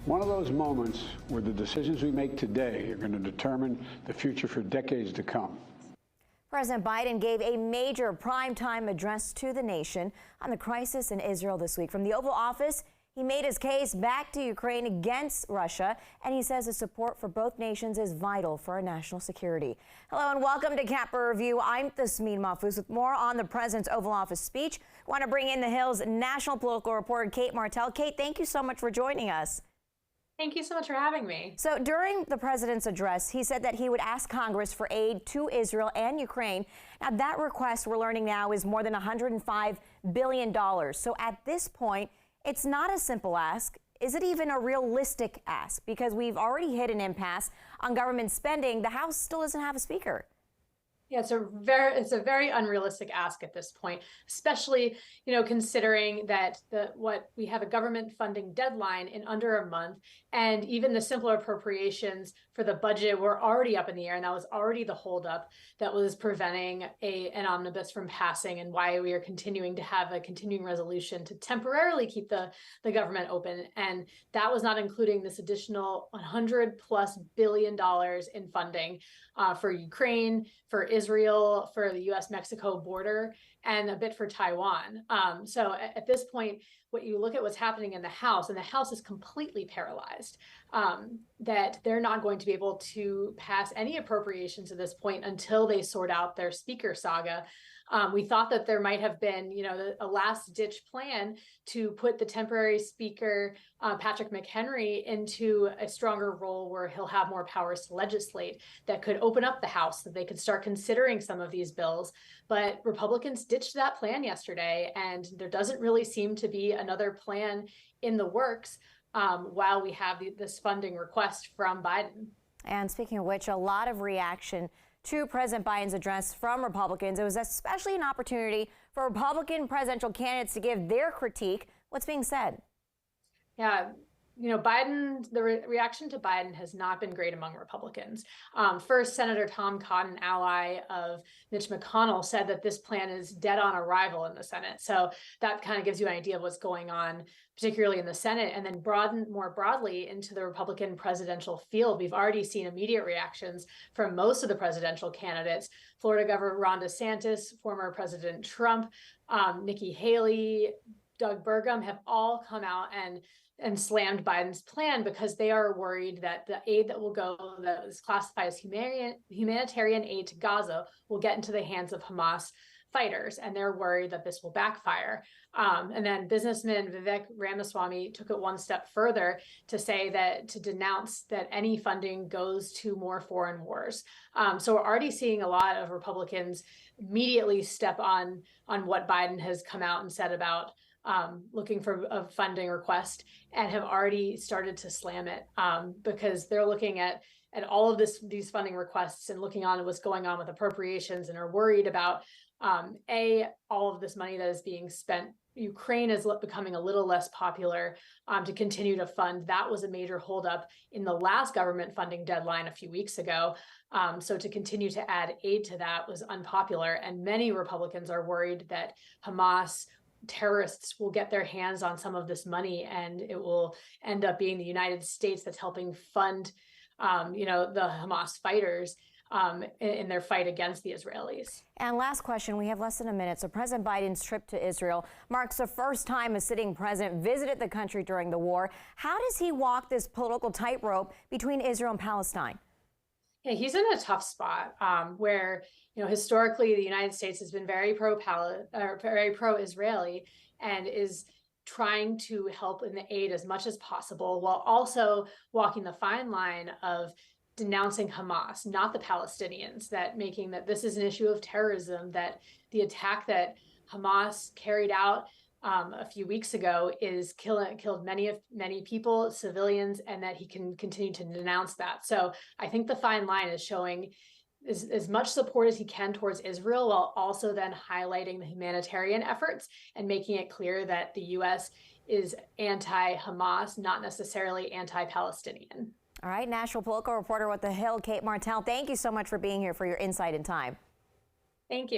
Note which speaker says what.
Speaker 1: One of those moments where the decisions we make today are going to determine the future for decades to come.
Speaker 2: President Biden gave a major primetime address to the nation on the crisis in Israel this week. From the Oval Office, he made his case back to Ukraine against Russia, and he says his support for both nations is vital for our national security. Hello and welcome to Capper Review. I'm Tasmin Mahfouz with more on the president's Oval Office speech. I want to bring in the Hill's national political reporter, Cate Martel. Cate, thank you so much for joining us.
Speaker 3: Thank you so much for having me.
Speaker 2: So during the president's address, he said that he would ask Congress for aid to Israel and Ukraine. Now, that request, we're learning now, is more than $105 billion. So at this point, it's not a simple ask. Is it even a realistic ask? Because we've already hit an impasse on government spending. The House still doesn't have a speaker.
Speaker 3: Yeah, it's a very unrealistic ask at this point, especially, considering that we have a government funding deadline in under a month, and even the simpler appropriations for the budget were already up in the air, and that was already the holdup that was preventing an omnibus from passing, and why we are continuing to have a continuing resolution to temporarily keep the government open. And that was not including this additional $100+ billion in funding for Ukraine, for Israel, for the U.S.-Mexico border, and a bit for Taiwan. So at this point, what you look at what's happening in the House, and the House is completely paralyzed, that they're not going to be able to pass any appropriations at this point until they sort out their speaker saga. We thought that there might have been, a last-ditch plan to put the temporary speaker, Patrick McHenry, into a stronger role where he'll have more powers to legislate that could open up the House so that they could start considering some of these bills. But Republicans ditched that plan yesterday, and there doesn't really seem to be another plan in the works while we have this funding request from Biden.
Speaker 2: And speaking of which, a lot of reaction to President Biden's address from Republicans. It was especially an opportunity for Republican presidential candidates to give their critique. What's being said?
Speaker 3: Yeah, Biden, the reaction to Biden has not been great among Republicans. First, Senator Tom Cotton, ally of Mitch McConnell, said that this plan is dead on arrival in the Senate. So that kind of gives you an idea of what's going on, particularly in the Senate, and then more broadly into the Republican presidential field. We've already seen immediate reactions from most of the presidential candidates. Florida Governor Ron DeSantis, former President Trump, Nikki Haley, Doug Burgum have all come out and slammed Biden's plan because they are worried that the aid that will go, that is classified as humanitarian aid to Gaza, will get into the hands of Hamas fighters, and they're worried that this will backfire. And then businessman Vivek Ramaswamy took it one step further to say to denounce that any funding goes to more foreign wars. So we're already seeing a lot of Republicans immediately step on what Biden has come out and said about looking for a funding request, and have already started to slam it because they're looking at all of these funding requests and looking on what's going on with appropriations, and are worried about all of this money that is being spent. Ukraine is becoming a little less popular to continue to fund. That was a major holdup in the last government funding deadline a few weeks ago. So to continue to add aid to that was unpopular, and many Republicans are worried that Hamas terrorists will get their hands on some of this money, and it will end up being the United States that's helping fund, the Hamas fighters in their fight against the Israelis.
Speaker 2: And last question, we have less than a minute. So President Biden's trip to Israel marks the first time a sitting president visited the country during the war. How does he walk this political tightrope between Israel and Palestine?
Speaker 3: Yeah, he's in a tough spot where, historically the United States has been very pro-Israeli and is trying to help in the aid as much as possible, while also walking the fine line of denouncing Hamas, not the Palestinians, making that this is an issue of terrorism, that the attack that Hamas carried out a few weeks ago killed many people, civilians, and that he can continue to denounce that. So I think the fine line is showing as much support as he can towards Israel, while also then highlighting the humanitarian efforts and making it clear that the U.S. is anti-Hamas, not necessarily anti-Palestinian.
Speaker 2: All right, national political reporter with The Hill, Cate Martel, thank you so much for being here, for your insight and time.
Speaker 3: Thank you.